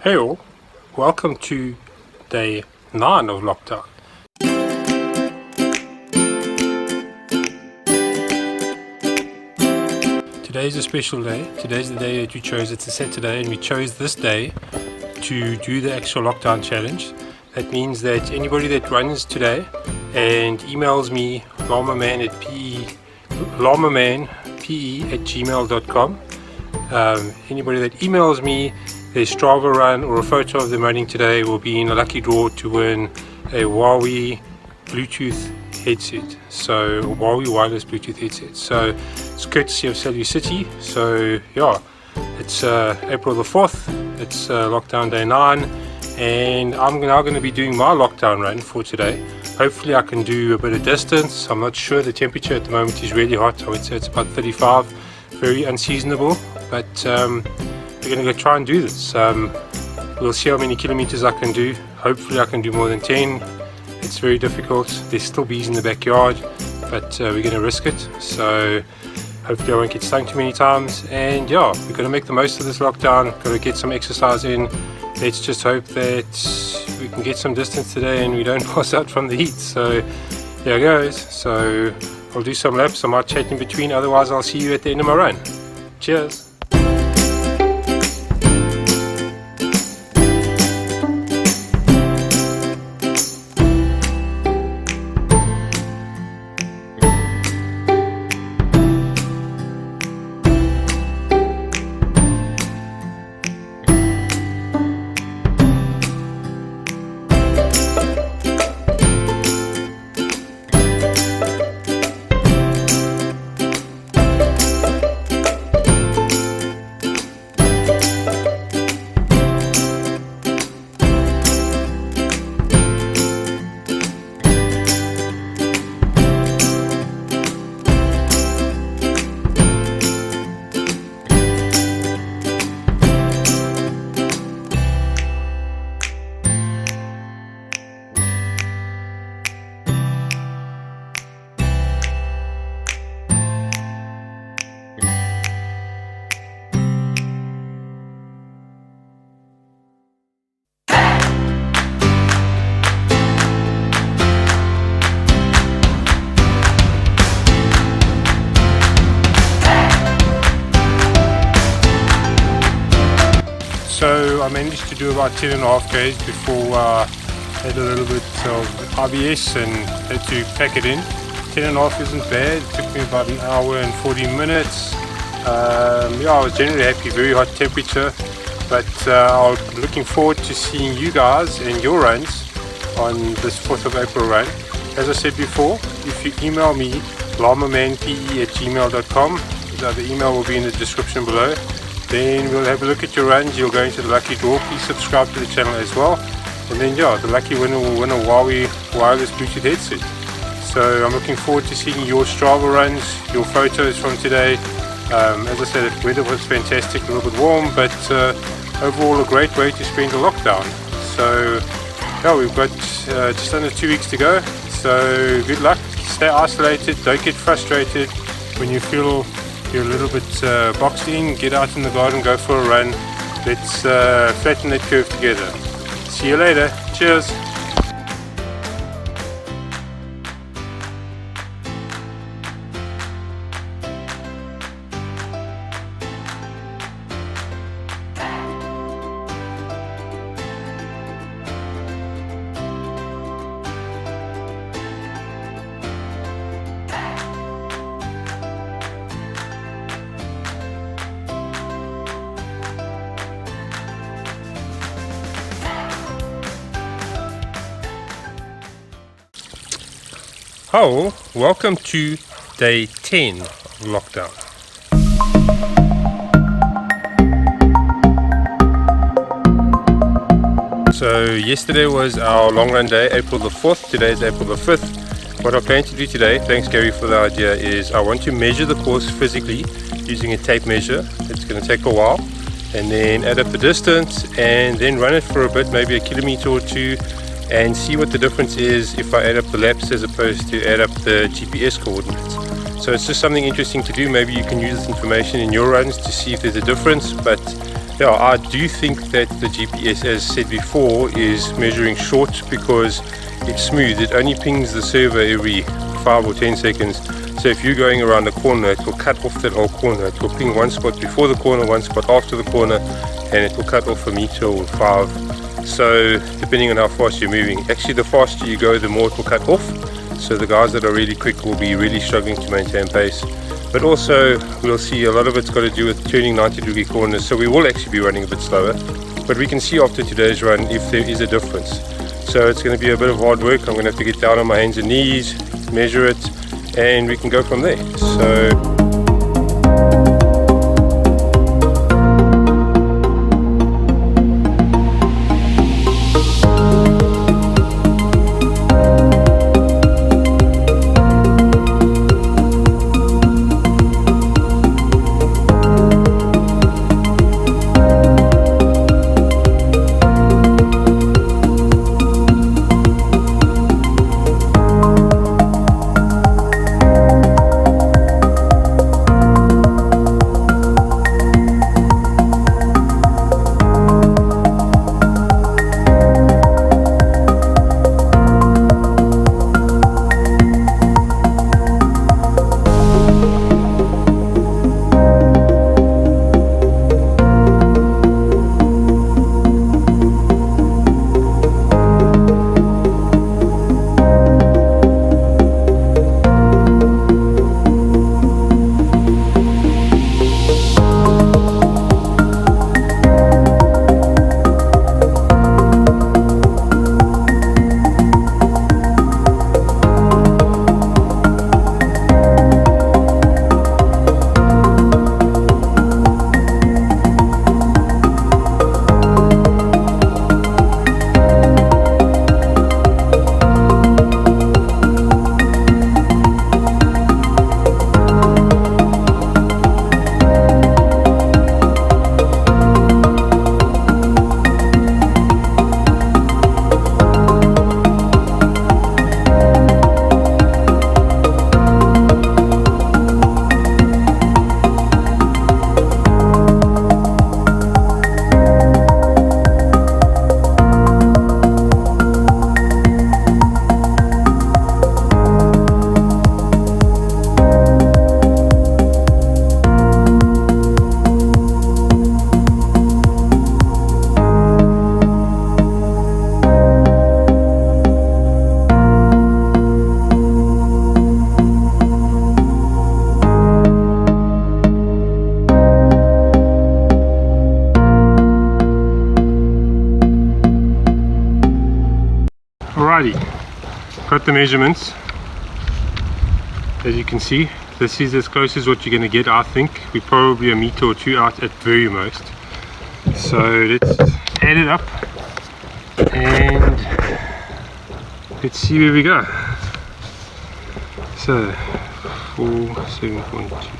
Hey all, welcome to day 9 of lockdown. Today is a special day. Today's the day that we chose. It's a Saturday and we chose this day to do the actual lockdown challenge. That means that anybody that runs today and emails me llamamanpe@gmail.com, anybody that emails me their Strava run or a photo of them running today will be in a lucky draw to win a Huawei Bluetooth headset. So Huawei wireless Bluetooth headset. So it's courtesy of Cellucity. So yeah, it's April the 4th. It's lockdown day 9, and I'm now going to be doing my lockdown run for today. Hopefully I can do a bit of distance. I'm not sure. The temperature at the moment is really hot. I would say it's about 35. Very unseasonable, but we're going to go try and do this. We'll see how many kilometers I can do. Hopefully I can do more than 10. It's very difficult. There's still bees in the backyard, but we're going to risk it. So hopefully I won't get stung too many times. And yeah, we're going to make the most of this lockdown. Got to get some exercise in. Let's just hope that we can get some distance today and we don't pass out from the heat. So there it goes. So I'll do some laps. I might chat in between. Otherwise I'll see you at the end of my run. Cheers. So I managed to do about 10.5 Ks before I had a little bit of IBS and had to pack it in. 10.5 isn't bad. It took me about an hour and 40 minutes. Yeah, I was generally happy. Very hot temperature, but I'm looking forward to seeing you guys and your runs on this 4th of April run. As I said before, if you email me llamamanpe@gmail.com, the email will be in the description below. Then we'll have a look at your runs. You'll go into the lucky draw. Please subscribe to the channel as well. And then yeah, the lucky winner will win a Huawei wireless Bluetooth headset. So I'm looking forward to seeing your Strava runs, your photos from today. As I said, the weather was fantastic, a little bit warm, but overall a great way to spend the lockdown. So yeah, we've got just under 2 weeks to go. So good luck. Stay isolated. Don't get frustrated when you feel you're a little bit boxed in. Get out in the garden, go for a run. Let's flatten that curve together. See you later. Cheers. Oh, welcome to day 10 of lockdown. So yesterday was our long run day, April the 4th. Today is April the 5th. What I plan to do today, thanks Gary for the idea, is I want to measure the course physically using a tape measure. It's going to take a while, and then add up the distance and then run it for a bit, maybe a kilometer or two, and see what the difference is if I add up the laps as opposed to add up the GPS coordinates. So it's just something interesting to do. Maybe you can use this information in your runs to see if there's a difference, but Yeah, I do think that the GPS, as said before, is measuring short because it's smooth. It only pings the server every 5 or 10 seconds. So if you're going around a corner, it will cut off that whole corner. It will ping one spot before the corner, one spot after the corner, and it will cut off a meter or 5. So depending on how fast you're moving. Actually, the faster you go, the more it will cut off. So the guys that are really quick will be really struggling to maintain pace. But also, we'll see a lot of it's got to do with turning 90-degree corners, so we will actually be running a bit slower. But we can see after today's run if there is a difference. So it's going to be a bit of hard work. I'm going to have to get down on my hands and knees, measure it, and we can go from there. So. Alrighty, got the measurements. As you can see, this is as close as what you're going to get. I think we're probably a meter or two out at very most. So let's add it up and let's see where we go. So 7.2.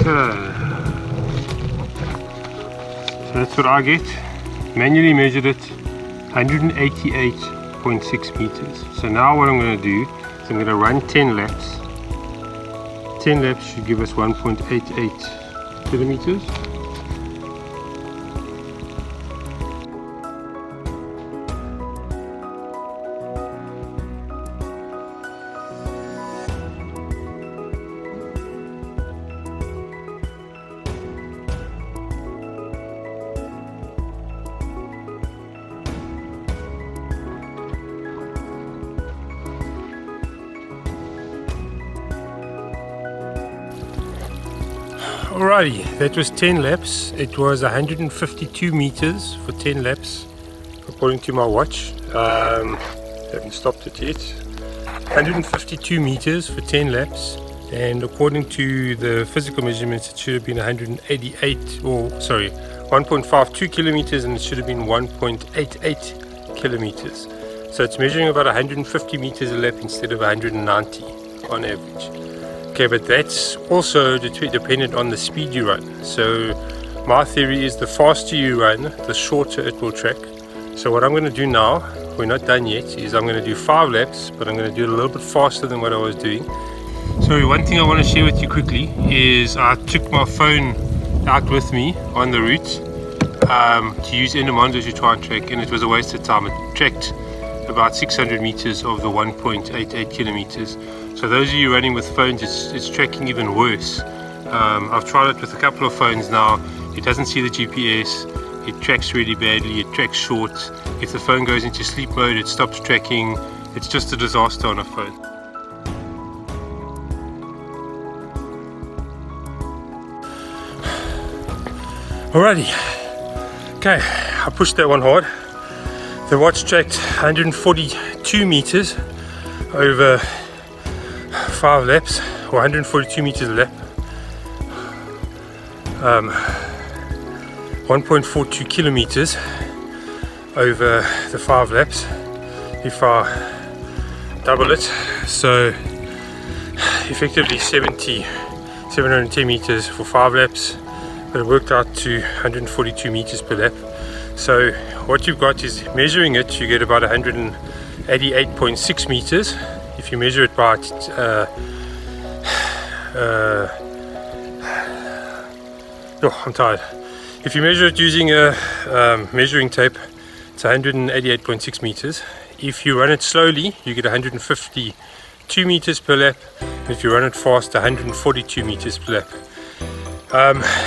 So that's what I get. Manually measured it, 188.6 meters. So now what I'm going to do is I'm going to run 10 laps. 10 laps should give us 1.88 kilometers. Alrighty, that was 10 laps. It was 152 meters for 10 laps, according to my watch. Haven't stopped it yet. 152 meters for 10 laps, and according to the physical measurements, it should have been 1.52 kilometers, and it should have been 1.88 kilometers. So it's measuring about 150 meters a lap instead of 190 on average. Okay, but that's also dependent on the speed you run. So my theory is the faster you run, the shorter it will track. So what I'm going to do now, we're not done yet, is I'm going to do 5 laps, but I'm going to do it a little bit faster than what I was doing. So one thing I want to share with you quickly is I took my phone out with me on the route to use Endomondo to try and track, and it was a waste of time. It tracked about 600 meters of the 1.88 kilometers. So those of you running with phones, it's tracking even worse. I've tried it with a couple of phones now. It doesn't see the GPS, it tracks really badly, it tracks short. If the phone goes into sleep mode, it stops tracking. It's just a disaster on a phone. Alrighty, okay, I pushed that one hard. The watch tracked 142 meters over 5 laps, or 142 meters a lap. 1.42 kilometers over the 5 laps if I double it, so effectively 710 meters for 5 laps, but it worked out to 142 meters per lap. So what you've got is, measuring it, you get about 188.6 meters. If you measure it by I'm tired. If you measure it using a measuring tape, it's 188.6 meters. If you run it slowly, you get 152 meters per lap. If you run it fast, 142 meters per lap.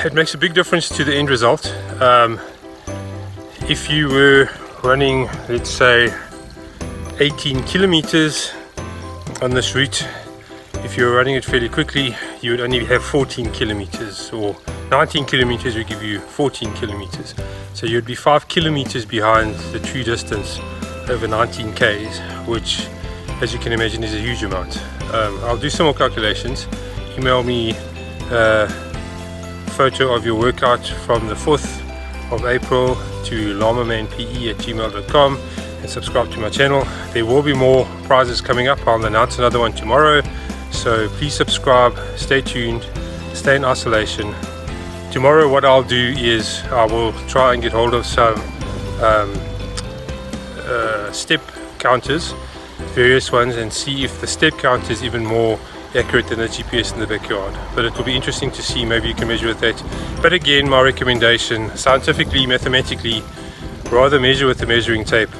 It makes a big difference to the end result. If you were running, let's say, 18 kilometers on this route, if you were running it fairly quickly, you would only have 14 kilometers, or 19 kilometers would give you 14 kilometers. So you'd be 5 kilometers behind the true distance over 19 Ks, which, as you can imagine, is a huge amount. I'll do some more calculations. Email me a photo of your workout from the 4th of April to llamamanpe@gmail.com and subscribe to my channel. There will be more prizes coming up. I'll announce another one tomorrow, so please subscribe, stay tuned, stay in isolation. Tomorrow what I'll do is I will try and get hold of some step counters, various ones, and see if the step count is even more accurate than the GPS in the backyard. But it will be interesting to see, maybe you can measure with that. But again, my recommendation, scientifically, mathematically, rather measure with the measuring tape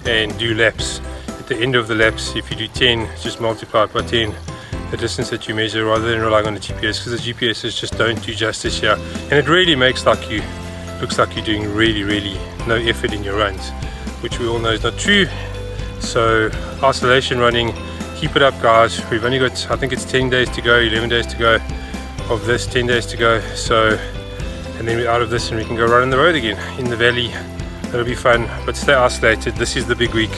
and do laps. At the end of the laps, if you do 10, just multiply it by 10, the distance that you measure, rather than relying on the GPS, because the GPSs just don't do justice here, and it really looks like you're doing really no effort in your runs, which we all know is not true. So isolation running, keep it up, guys. We've only got, I think it's 10 days to go, 11 days to go of this, 10 days to go. So, and then we're out of this and we can go run on the road again in the valley. That'll be fun, but stay isolated. This is the big week.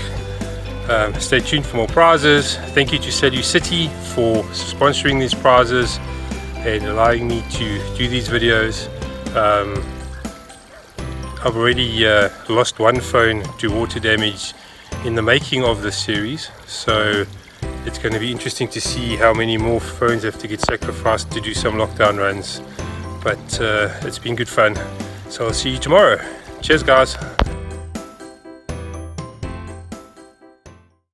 Stay tuned for more prizes. Thank you to Cellucity for sponsoring these prizes and allowing me to do these videos. I've already lost one phone to water damage in the making of this series, so it's going to be interesting to see how many more phones have to get sacrificed to do some lockdown runs. But it's been good fun, so I'll see you tomorrow. Cheers, guys.